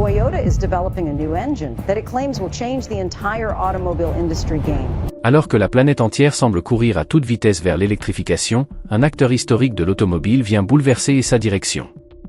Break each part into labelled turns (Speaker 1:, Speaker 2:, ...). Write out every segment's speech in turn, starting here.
Speaker 1: Toyota is developing a new engine that it claims will change the entire automobile industry game.
Speaker 2: Alors que la planète entière semble courir à toute vitesse vers l'électrification, un acteur historique de l'automobile vient bouleverser sa direction.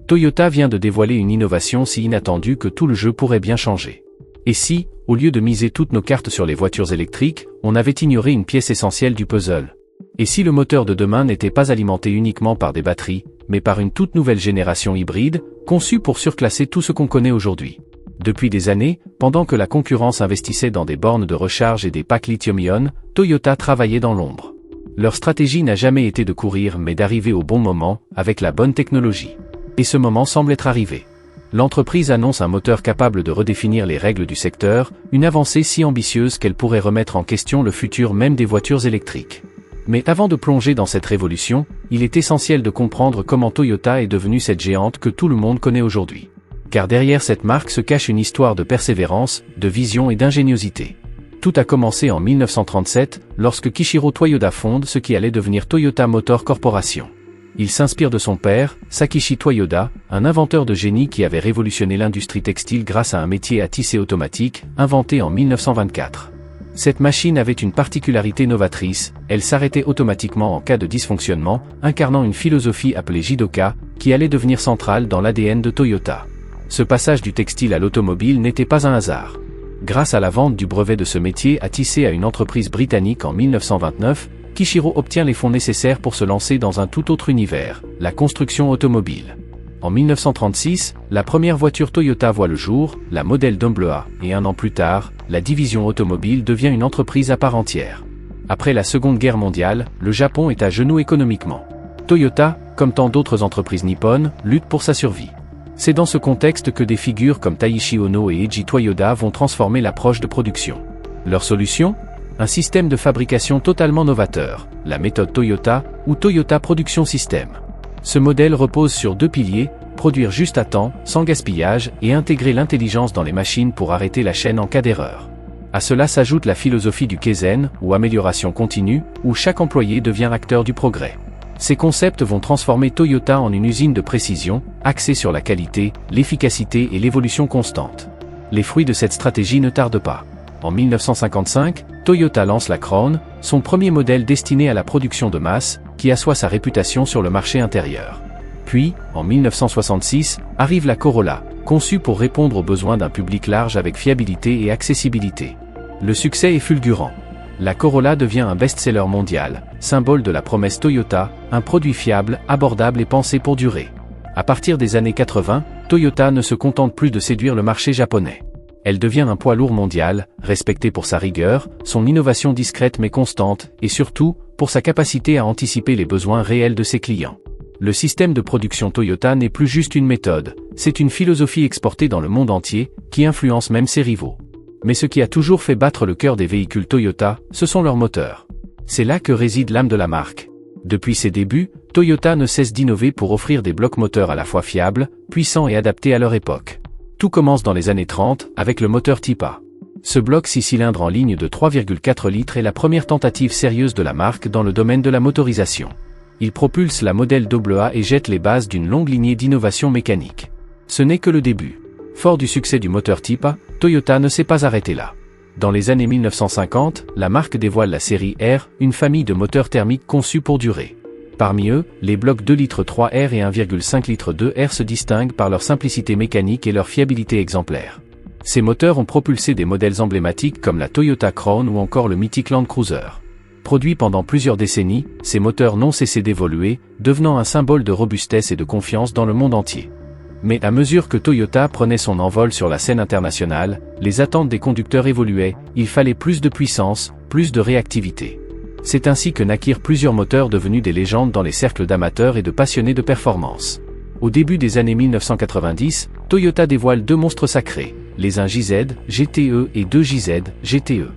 Speaker 2: Toyota vient de dévoiler une innovation si inattendue que tout le jeu pourrait bien changer. Et si, au lieu de miser toutes nos cartes sur les voitures électriques, on avait ignoré une pièce essentielle du puzzle? Et si le moteur de demain n'était pas alimenté uniquement par des batteries, mais par une toute nouvelle génération hybride, conçue pour surclasser tout ce qu'on connaît aujourd'hui? Depuis des années, pendant que la concurrence investissait dans des bornes de recharge et des packs lithium-ion, Toyota travaillait dans l'ombre. Leur stratégie n'a jamais été de courir mais d'arriver au bon moment, avec la bonne technologie. Et ce moment semble être arrivé. L'entreprise annonce un moteur capable de redéfinir les règles du secteur, une avancée si ambitieuse qu'elle pourrait remettre en question le futur même des voitures électriques. Mais avant de plonger dans cette révolution, il est essentiel de comprendre comment Toyota est devenue cette géante que tout le monde connaît aujourd'hui. Car derrière cette marque se cache une histoire de persévérance, de vision et d'ingéniosité. Tout a commencé en 1937, lorsque Kiichiro Toyoda fonde ce qui allait devenir Toyota Motor Corporation. Il s'inspire de son père, Sakichi Toyoda, un inventeur de génie qui avait révolutionné l'industrie textile grâce à un métier à tisser automatique, inventé en 1924. Cette machine avait une particularité novatrice, elle s'arrêtait automatiquement en cas de dysfonctionnement, incarnant une philosophie appelée Jidoka, qui allait devenir centrale dans l'ADN de Toyota. Ce passage du textile à l'automobile n'était pas un hasard. Grâce à la vente du brevet de ce métier à tisser à une entreprise britannique en 1929, Kiichiro obtient les fonds nécessaires pour se lancer dans un tout autre univers, la construction automobile. En 1936, la première voiture Toyota voit le jour, la modèle A, et un an plus tard, la division automobile devient une entreprise à part entière. Après la Seconde Guerre mondiale, le Japon est à genoux économiquement. Toyota, comme tant d'autres entreprises nippones, lutte pour sa survie. C'est dans ce contexte que des figures comme Taiichi Ohno et Eiji Toyoda vont transformer l'approche de production. Leur solution ? Un système de fabrication totalement novateur, la méthode Toyota, ou Toyota Production System. Ce modèle repose sur deux piliers, produire juste à temps, sans gaspillage, et intégrer l'intelligence dans les machines pour arrêter la chaîne en cas d'erreur. À cela s'ajoute la philosophie du Kaizen, ou amélioration continue, où chaque employé devient acteur du progrès. Ces concepts vont transformer Toyota en une usine de précision, axée sur la qualité, l'efficacité et l'évolution constante. Les fruits de cette stratégie ne tardent pas. En 1955, Toyota lance la Crown, son premier modèle destiné à la production de masse, qui assoit sa réputation sur le marché intérieur. Puis, en 1966, arrive la Corolla, conçue pour répondre aux besoins d'un public large avec fiabilité et accessibilité. Le succès est fulgurant. La Corolla devient un best-seller mondial, symbole de la promesse Toyota, un produit fiable, abordable et pensé pour durer. À partir des années 80, Toyota ne se contente plus de séduire le marché japonais. Elle devient un poids lourd mondial, respectée pour sa rigueur, son innovation discrète mais constante, et surtout, pour sa capacité à anticiper les besoins réels de ses clients. Le système de production Toyota n'est plus juste une méthode, c'est une philosophie exportée dans le monde entier, qui influence même ses rivaux. Mais ce qui a toujours fait battre le cœur des véhicules Toyota, ce sont leurs moteurs. C'est là que réside l'âme de la marque. Depuis ses débuts, Toyota ne cesse d'innover pour offrir des blocs moteurs à la fois fiables, puissants et adaptés à leur époque. Tout commence dans les années 30, avec le moteur Type A. Ce bloc 6 cylindres en ligne de 3,4 litres est la première tentative sérieuse de la marque dans le domaine de la motorisation. Il propulse la modèle AA et jette les bases d'une longue lignée d'innovations mécaniques. Ce n'est que le début. Fort du succès du moteur Type A, Toyota ne s'est pas arrêté là. Dans les années 1950, la marque dévoile la série R, une famille de moteurs thermiques conçus pour durer. Parmi eux, les blocs 2 litres 3R et 1,5 litres 2R se distinguent par leur simplicité mécanique et leur fiabilité exemplaire. Ces moteurs ont propulsé des modèles emblématiques comme la Toyota Crown ou encore le mythique Land Cruiser. Produits pendant plusieurs décennies, ces moteurs n'ont cessé d'évoluer, devenant un symbole de robustesse et de confiance dans le monde entier. Mais à mesure que Toyota prenait son envol sur la scène internationale, les attentes des conducteurs évoluaient, il fallait plus de puissance, plus de réactivité. C'est ainsi que naquirent plusieurs moteurs devenus des légendes dans les cercles d'amateurs et de passionnés de performance. Au début des années 1990, Toyota dévoile deux monstres sacrés, les 1JZ, GTE et 2JZ, GTE.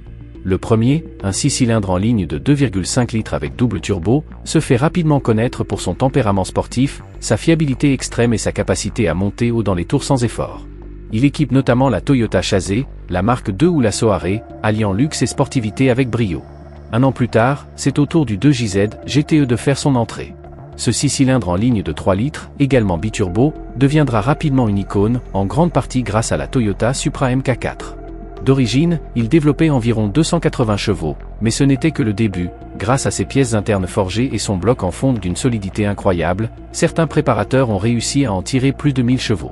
Speaker 2: Le premier, un 6 cylindres en ligne de 2,5 litres avec double turbo, se fait rapidement connaître pour son tempérament sportif, sa fiabilité extrême et sa capacité à monter haut dans les tours sans effort. Il équipe notamment la Toyota Chaset, la Mark II ou la Soare, alliant luxe et sportivité avec brio. Un an plus tard, c'est au tour du 2JZ, GTE de faire son entrée. Ce 6 cylindres en ligne de 3 litres, également biturbo, deviendra rapidement une icône, en grande partie grâce à la Toyota Supra MK4. D'origine, il développait environ 280 chevaux, mais ce n'était que le début. Grâce à ses pièces internes forgées et son bloc en fonte d'une solidité incroyable, certains préparateurs ont réussi à en tirer plus de 1000 chevaux.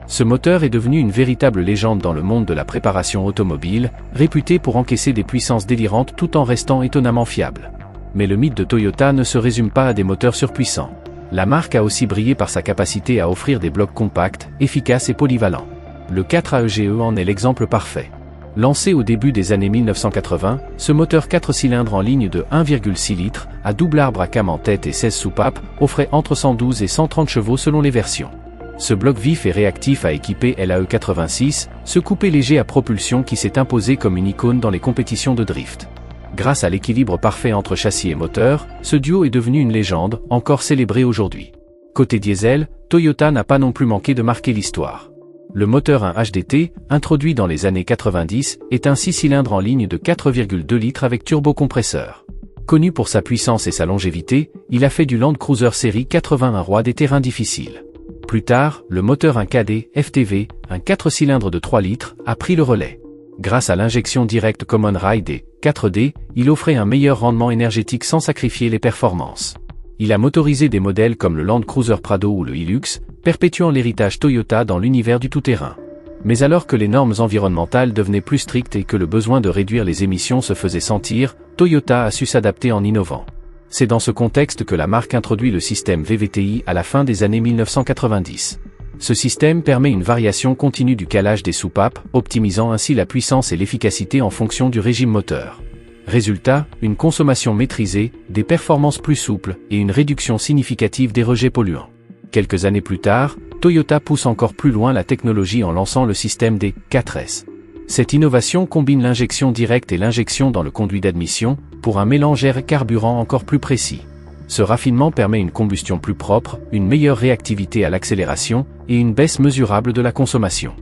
Speaker 2: Ce moteur est devenu une véritable légende dans le monde de la préparation automobile, réputé pour encaisser des puissances délirantes tout en restant étonnamment fiable. Mais le mythe de Toyota ne se résume pas à des moteurs surpuissants. La marque a aussi brillé par sa capacité à offrir des blocs compacts, efficaces et polyvalents. Le 4AEGE en est l'exemple parfait. Lancé au début des années 1980, ce moteur 4 cylindres en ligne de 1,6 litres, à double arbre à cam en tête et 16 soupapes, offrait entre 112 et 130 chevaux selon les versions. Ce bloc vif et réactif a équipé l'AE86, ce coupé léger à propulsion qui s'est imposé comme une icône dans les compétitions de drift. Grâce à l'équilibre parfait entre châssis et moteur, ce duo est devenu une légende, encore célébrée aujourd'hui. Côté diesel, Toyota n'a pas non plus manqué de marquer l'histoire. Le moteur 1 HDT, introduit dans les années 90, est un 6 cylindres en ligne de 4,2 litres avec turbocompresseur. Connu pour sa puissance et sa longévité, il a fait du Land Cruiser Série 80 un roi des terrains difficiles. Plus tard, le moteur 1 KD FTV, un 4 cylindres de 3 litres, a pris le relais. Grâce à l'injection directe Common Ride et 4D, il offrait un meilleur rendement énergétique sans sacrifier les performances. Il a motorisé des modèles comme le Land Cruiser Prado ou le Hilux, perpétuant l'héritage Toyota dans l'univers du tout-terrain. Mais alors que les normes environnementales devenaient plus strictes et que le besoin de réduire les émissions se faisait sentir, Toyota a su s'adapter en innovant. C'est dans ce contexte que la marque introduit le système VVTi à la fin des années 1990. Ce système permet une variation continue du calage des soupapes, optimisant ainsi la puissance et l'efficacité en fonction du régime moteur. Résultat, une consommation maîtrisée, des performances plus souples et une réduction significative des rejets polluants. Quelques années plus tard, Toyota pousse encore plus loin la technologie en lançant le système des 4S. Cette innovation combine l'injection directe et l'injection dans le conduit d'admission, pour un mélange air-carburant encore plus précis. Ce raffinement permet une combustion plus propre, une meilleure réactivité à l'accélération, et une baisse mesurable de la consommation.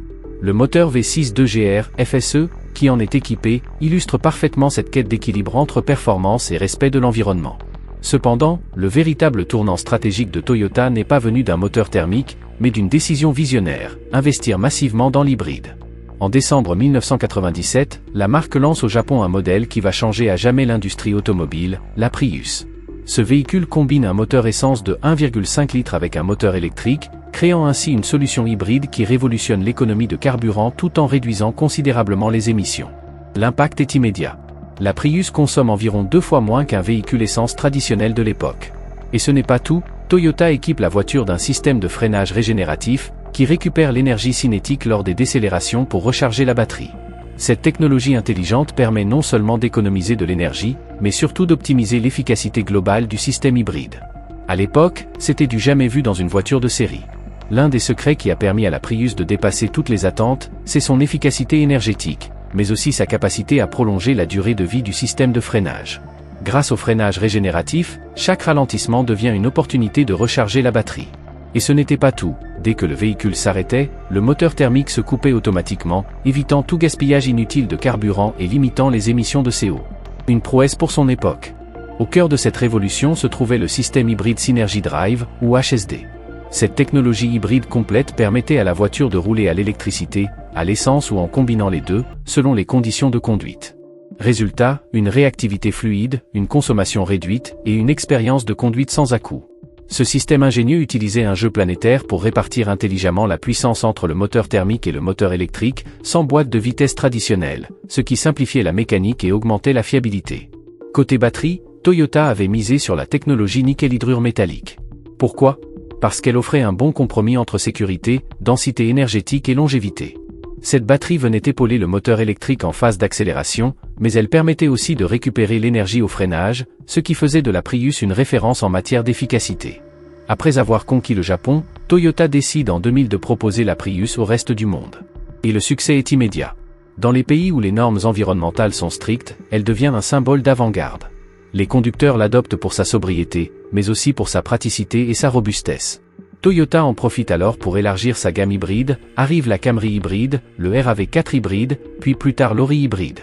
Speaker 2: Le moteur V6 2GR FSE, qui en est équipé, illustre parfaitement cette quête d'équilibre entre performance et respect de l'environnement. Cependant, le véritable tournant stratégique de Toyota n'est pas venu d'un moteur thermique, mais d'une décision visionnaire, investir massivement dans l'hybride. En décembre 1997, la marque lance au Japon un modèle qui va changer à jamais l'industrie automobile, la Prius. Ce véhicule combine un moteur essence de 1,5 litres avec un moteur électrique, créant ainsi une solution hybride qui révolutionne l'économie de carburant tout en réduisant considérablement les émissions. L'impact est immédiat. La Prius consomme environ 2 fois moins qu'un véhicule essence traditionnel de l'époque. Et ce n'est pas tout, Toyota équipe la voiture d'un système de freinage régénératif, qui récupère l'énergie cinétique lors des décélérations pour recharger la batterie. Cette technologie intelligente permet non seulement d'économiser de l'énergie, mais surtout d'optimiser l'efficacité globale du système hybride. À l'époque, c'était du jamais vu dans une voiture de série. L'un des secrets qui a permis à la Prius de dépasser toutes les attentes, c'est son efficacité énergétique, mais aussi sa capacité à prolonger la durée de vie du système de freinage. Grâce au freinage régénératif, chaque ralentissement devient une opportunité de recharger la batterie. Et ce n'était pas tout, dès que le véhicule s'arrêtait, le moteur thermique se coupait automatiquement, évitant tout gaspillage inutile de carburant et limitant les émissions de CO. Une prouesse pour son époque. Au cœur de cette révolution se trouvait le système hybride Synergy Drive, ou HSD. Cette technologie hybride complète permettait à la voiture de rouler à l'électricité, à l'essence ou en combinant les deux, selon les conditions de conduite. Résultat, une réactivité fluide, une consommation réduite et une expérience de conduite sans à-coups. Ce système ingénieux utilisait un jeu planétaire pour répartir intelligemment la puissance entre le moteur thermique et le moteur électrique, sans boîte de vitesse traditionnelle, ce qui simplifiait la mécanique et augmentait la fiabilité. Côté batterie, Toyota avait misé sur la technologie nickel-hydrure métallique. Pourquoi ? Parce qu'elle offrait un bon compromis entre sécurité, densité énergétique et longévité. Cette batterie venait épauler le moteur électrique en phase d'accélération, mais elle permettait aussi de récupérer l'énergie au freinage, ce qui faisait de la Prius une référence en matière d'efficacité. Après avoir conquis le Japon, Toyota décide en 2000 de proposer la Prius au reste du monde. Et le succès est immédiat. Dans les pays où les normes environnementales sont strictes, elle devient un symbole d'avant-garde. Les conducteurs l'adoptent pour sa sobriété, mais aussi pour sa praticité et sa robustesse. Toyota en profite alors pour élargir sa gamme hybride, arrive la Camry hybride, le RAV4 hybride, puis plus tard l'Ori hybride.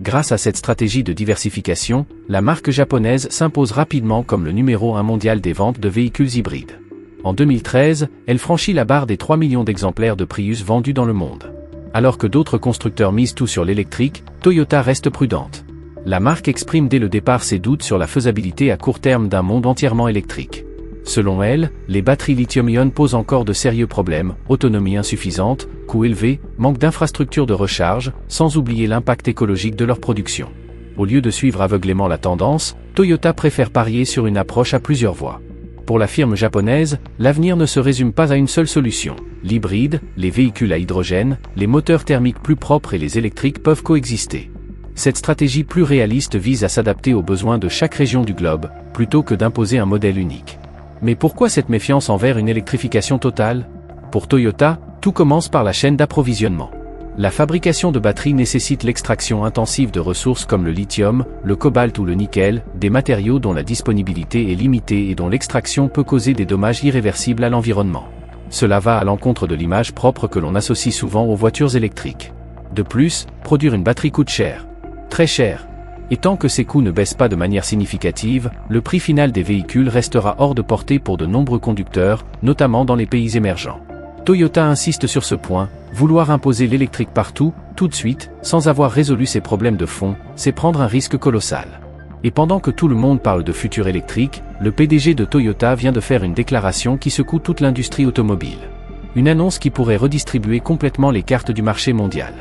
Speaker 2: Grâce à cette stratégie de diversification, la marque japonaise s'impose rapidement comme le numéro 1 mondial des ventes de véhicules hybrides. En 2013, elle franchit la barre des 3 millions d'exemplaires de Prius vendus dans le monde. Alors que d'autres constructeurs misent tout sur l'électrique, Toyota reste prudente. La marque exprime dès le départ ses doutes sur la faisabilité à court terme d'un monde entièrement électrique. Selon elle, les batteries lithium-ion posent encore de sérieux problèmes, autonomie insuffisante, coûts élevés, manque d'infrastructures de recharge, sans oublier l'impact écologique de leur production. Au lieu de suivre aveuglément la tendance, Toyota préfère parier sur une approche à plusieurs voies. Pour la firme japonaise, l'avenir ne se résume pas à une seule solution. L'hybride, les véhicules à hydrogène, les moteurs thermiques plus propres et les électriques peuvent coexister. Cette stratégie plus réaliste vise à s'adapter aux besoins de chaque région du globe, plutôt que d'imposer un modèle unique. Mais pourquoi cette méfiance envers une électrification totale? Pour Toyota, tout commence par la chaîne d'approvisionnement. La fabrication de batteries nécessite l'extraction intensive de ressources comme le lithium, le cobalt ou le nickel, des matériaux dont la disponibilité est limitée et dont l'extraction peut causer des dommages irréversibles à l'environnement. Cela va à l'encontre de l'image propre que l'on associe souvent aux voitures électriques. De plus, produire une batterie coûte cher. Très cher. Et tant que ces coûts ne baissent pas de manière significative, le prix final des véhicules restera hors de portée pour de nombreux conducteurs, notamment dans les pays émergents. Toyota insiste sur ce point, vouloir imposer l'électrique partout, tout de suite, sans avoir résolu ces problèmes de fond, c'est prendre un risque colossal. Et pendant que tout le monde parle de futur électrique, le PDG de Toyota vient de faire une déclaration qui secoue toute l'industrie automobile. Une annonce qui pourrait redistribuer complètement les cartes du marché mondial.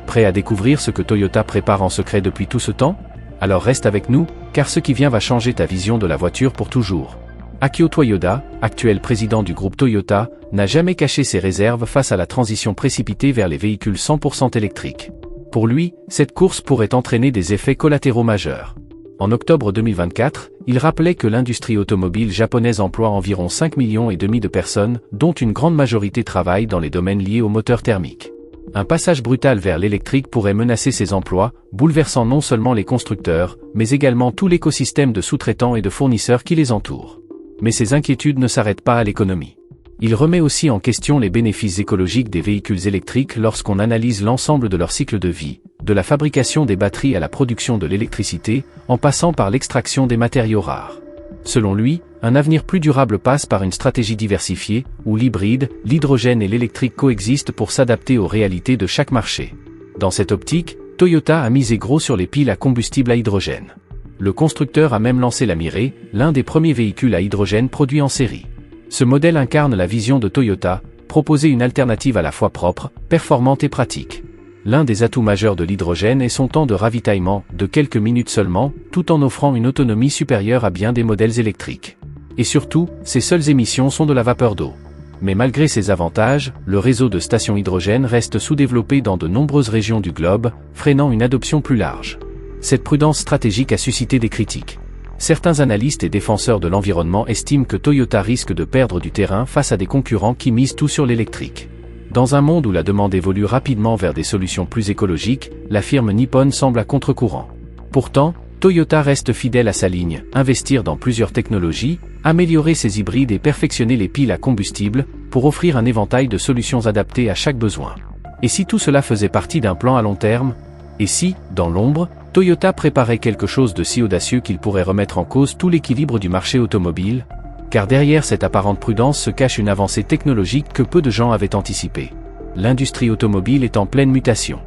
Speaker 2: Prêt à découvrir ce que Toyota prépare en secret depuis tout ce temps? Alors reste avec nous, car ce qui vient va changer ta vision de la voiture pour toujours. Akio Toyoda, actuel président du groupe Toyota, n'a jamais caché ses réserves face à la transition précipitée vers les véhicules 100% électriques. Pour lui, cette course pourrait entraîner des effets collatéraux majeurs. En octobre 2024, il rappelait que l'industrie automobile japonaise emploie environ 5,5 millions de personnes, dont une grande majorité travaille dans les domaines liés aux moteurs thermiques. Un passage brutal vers l'électrique pourrait menacer ces emplois, bouleversant non seulement les constructeurs, mais également tout l'écosystème de sous-traitants et de fournisseurs qui les entourent. Mais ces inquiétudes ne s'arrêtent pas à l'économie. Il remet aussi en question les bénéfices écologiques des véhicules électriques lorsqu'on analyse l'ensemble de leur cycle de vie, de la fabrication des batteries à la production de l'électricité, en passant par l'extraction des matériaux rares. Selon lui, un avenir plus durable passe par une stratégie diversifiée, où l'hybride, l'hydrogène et l'électrique coexistent pour s'adapter aux réalités de chaque marché. Dans cette optique, Toyota a misé gros sur les piles à combustible à hydrogène. Le constructeur a même lancé la Mirai, l'un des premiers véhicules à hydrogène produits en série. Ce modèle incarne la vision de Toyota, proposer une alternative à la fois propre, performante et pratique. L'un des atouts majeurs de l'hydrogène est son temps de ravitaillement, de quelques minutes seulement, tout en offrant une autonomie supérieure à bien des modèles électriques. Et surtout, ses seules émissions sont de la vapeur d'eau. Mais malgré ces avantages, le réseau de stations hydrogène reste sous-développé dans de nombreuses régions du globe, freinant une adoption plus large. Cette prudence stratégique a suscité des critiques. Certains analystes et défenseurs de l'environnement estiment que Toyota risque de perdre du terrain face à des concurrents qui misent tout sur l'électrique. Dans un monde où la demande évolue rapidement vers des solutions plus écologiques, la firme nippone semble à contre-courant. Pourtant, Toyota reste fidèle à sa ligne, investir dans plusieurs technologies, améliorer ses hybrides et perfectionner les piles à combustible, pour offrir un éventail de solutions adaptées à chaque besoin. Et si tout cela faisait partie d'un plan à long terme? Et si, dans l'ombre, Toyota préparait quelque chose de si audacieux qu'il pourrait remettre en cause tout l'équilibre du marché automobile? Car derrière cette apparente prudence se cache une avancée technologique que peu de gens avaient anticipée. L'industrie automobile est en pleine mutation.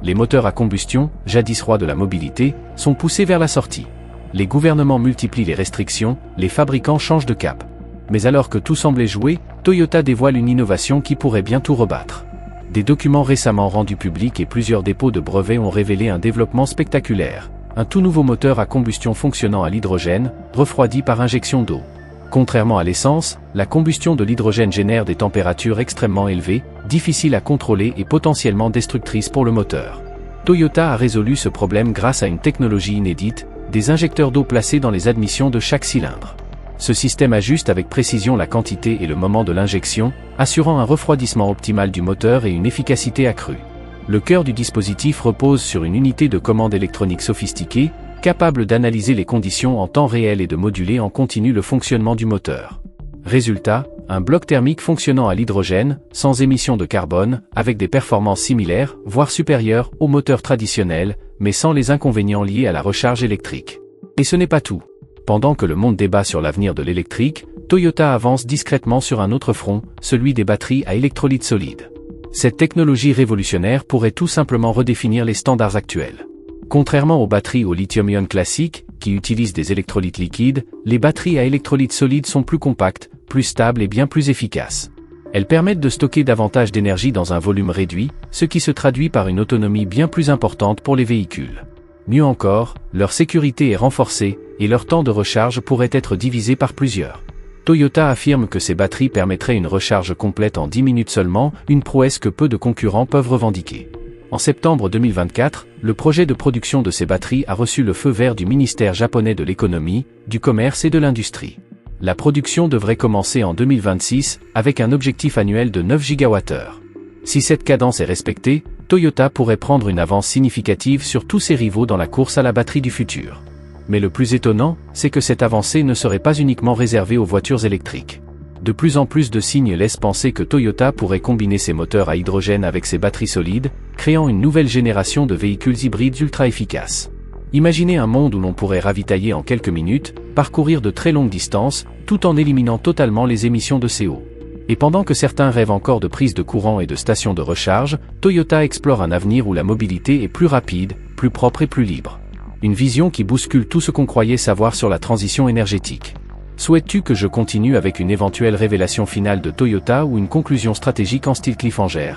Speaker 2: Les moteurs à combustion, jadis rois de la mobilité, sont poussés vers la sortie. Les gouvernements multiplient les restrictions, les fabricants changent de cap. Mais alors que tout semblait joué, Toyota dévoile une innovation qui pourrait bien tout rebattre. Des documents récemment rendus publics et plusieurs dépôts de brevets ont révélé un développement spectaculaire. Un tout nouveau moteur à combustion fonctionnant à l'hydrogène, refroidi par injection d'eau. Contrairement à l'essence, la combustion de l'hydrogène génère des températures extrêmement élevées, difficiles à contrôler et potentiellement destructrices pour le moteur. Toyota a résolu ce problème grâce à une technologie inédite, des injecteurs d'eau placés dans les admissions de chaque cylindre. Ce système ajuste avec précision la quantité et le moment de l'injection, assurant un refroidissement optimal du moteur et une efficacité accrue. Le cœur du dispositif repose sur une unité de commande électronique sophistiquée, capable d'analyser les conditions en temps réel et de moduler en continu le fonctionnement du moteur. Résultat, Un bloc thermique fonctionnant à l'hydrogène, sans émission de carbone, avec des performances similaires, voire supérieures, aux moteurs traditionnels, mais sans les inconvénients liés à la recharge électrique. Et ce n'est pas tout. Pendant que le monde débat sur l'avenir de l'électrique, Toyota avance discrètement sur un autre front, celui des batteries à électrolyte solide. Cette technologie révolutionnaire pourrait tout simplement redéfinir les standards actuels. Contrairement aux batteries au lithium-ion classiques, qui utilisent des électrolytes liquides, les batteries à électrolyte solide sont plus compactes, plus stables et bien plus efficaces. Elles permettent de stocker davantage d'énergie dans un volume réduit, ce qui se traduit par une autonomie bien plus importante pour les véhicules. Mieux encore, leur sécurité est renforcée, et leur temps de recharge pourrait être divisé par plusieurs. Toyota affirme que ces batteries permettraient une recharge complète en 10 minutes seulement, une prouesse que peu de concurrents peuvent revendiquer. En septembre 2024, le projet de production de ces batteries a reçu le feu vert du ministère japonais de l'économie, du commerce et de l'industrie. La production devrait commencer en 2026, avec un objectif annuel de 9 gigawattheures. Si cette cadence est respectée, Toyota pourrait prendre une avance significative sur tous ses rivaux dans la course à la batterie du futur. Mais le plus étonnant, c'est que cette avancée ne serait pas uniquement réservée aux voitures électriques. De plus en plus de signes laissent penser que Toyota pourrait combiner ses moteurs à hydrogène avec ses batteries solides, créant une nouvelle génération de véhicules hybrides ultra efficaces. Imaginez un monde où l'on pourrait ravitailler en quelques minutes, parcourir de très longues distances, tout en éliminant totalement les émissions de CO. Et pendant que certains rêvent encore de prises de courant et de stations de recharge, Toyota explore un avenir où la mobilité est plus rapide, plus propre et plus libre. Une vision qui bouscule tout ce qu'on croyait savoir sur la transition énergétique. Souhaites-tu que je continue avec une éventuelle révélation finale de Toyota ou une conclusion stratégique en style cliffhanger?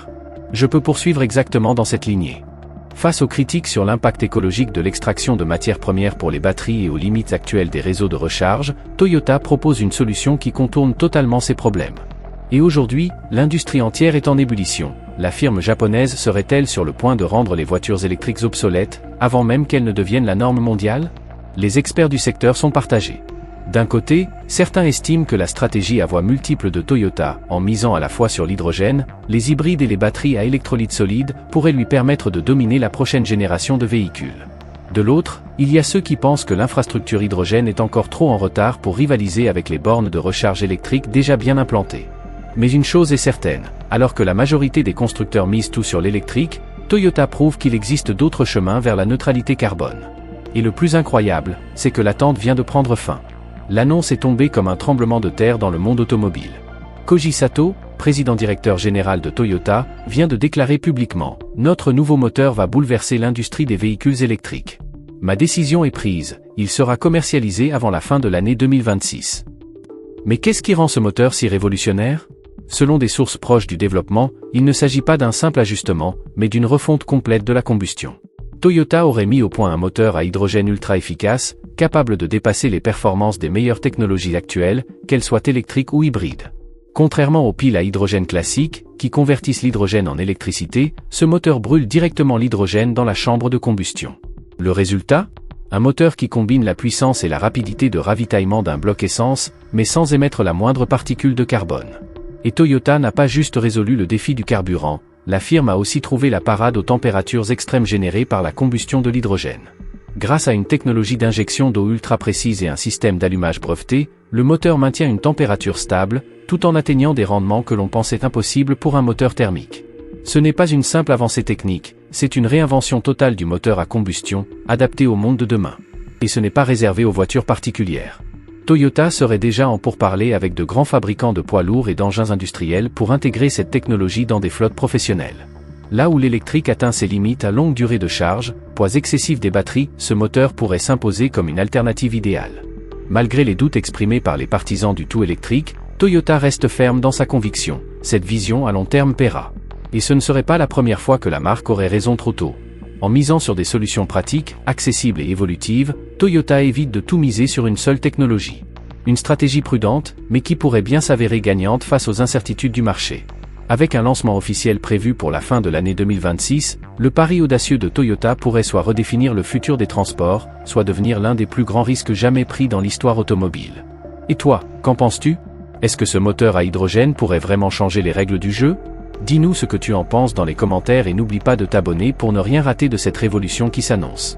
Speaker 2: Je peux poursuivre exactement dans cette lignée. Face aux critiques sur l'impact écologique de l'extraction de matières premières pour les batteries et aux limites actuelles des réseaux de recharge, Toyota propose une solution qui contourne totalement ces problèmes. Et aujourd'hui, l'industrie entière est en ébullition. La firme japonaise serait-elle sur le point de rendre les voitures électriques obsolètes, avant même qu'elles ne deviennent la norme mondiale? Les experts du secteur sont partagés. D'un côté, certains estiment que la stratégie à voie multiple de Toyota, en misant à la fois sur l'hydrogène, les hybrides et les batteries à électrolyte solide, pourrait lui permettre de dominer la prochaine génération de véhicules. De l'autre, il y a ceux qui pensent que l'infrastructure hydrogène est encore trop en retard pour rivaliser avec les bornes de recharge électrique déjà bien implantées. Mais une chose est certaine, alors que la majorité des constructeurs misent tout sur l'électrique, Toyota prouve qu'il existe d'autres chemins vers la neutralité carbone. Et le plus incroyable, c'est que l'attente vient de prendre fin. L'annonce est tombée comme un tremblement de terre dans le monde automobile. Koji Sato, président directeur général de Toyota, vient de déclarer publiquement « Notre nouveau moteur va bouleverser l'industrie des véhicules électriques. Ma décision est prise, il sera commercialisé avant la fin de l'année 2026. » Mais qu'est-ce qui rend ce moteur si révolutionnaire? Selon des sources proches du développement, il ne s'agit pas d'un simple ajustement, mais d'une refonte complète de la combustion. Toyota aurait mis au point un moteur à hydrogène ultra efficace, capable de dépasser les performances des meilleures technologies actuelles, qu'elles soient électriques ou hybrides. Contrairement aux piles à hydrogène classiques, qui convertissent l'hydrogène en électricité, ce moteur brûle directement l'hydrogène dans la chambre de combustion. Le résultat? Un moteur qui combine la puissance et la rapidité de ravitaillement d'un bloc essence, mais sans émettre la moindre particule de carbone. Et Toyota n'a pas juste résolu le défi du carburant, la firme a aussi trouvé la parade aux températures extrêmes générées par la combustion de l'hydrogène. Grâce à une technologie d'injection d'eau ultra précise et un système d'allumage breveté, le moteur maintient une température stable, tout en atteignant des rendements que l'on pensait impossibles pour un moteur thermique. Ce n'est pas une simple avancée technique, c'est une réinvention totale du moteur à combustion, adapté au monde de demain. Et ce n'est pas réservé aux voitures particulières. Toyota serait déjà en pourparlers avec de grands fabricants de poids lourds et d'engins industriels pour intégrer cette technologie dans des flottes professionnelles. Là où l'électrique atteint ses limites à longue durée de charge, poids excessif des batteries, ce moteur pourrait s'imposer comme une alternative idéale. Malgré les doutes exprimés par les partisans du tout électrique, Toyota reste ferme dans sa conviction, cette vision à long terme paiera. Et ce ne serait pas la première fois que la marque aurait raison trop tôt. En misant sur des solutions pratiques, accessibles et évolutives, Toyota évite de tout miser sur une seule technologie. Une stratégie prudente, mais qui pourrait bien s'avérer gagnante face aux incertitudes du marché. Avec un lancement officiel prévu pour la fin de l'année 2026, le pari audacieux de Toyota pourrait soit redéfinir le futur des transports, soit devenir l'un des plus grands risques jamais pris dans l'histoire automobile. Et toi, qu'en penses-tu? Est-ce que ce moteur à hydrogène pourrait vraiment changer les règles du jeu? Dis-nous ce que tu en penses dans les commentaires et n'oublie pas de t'abonner pour ne rien rater de cette révolution qui s'annonce.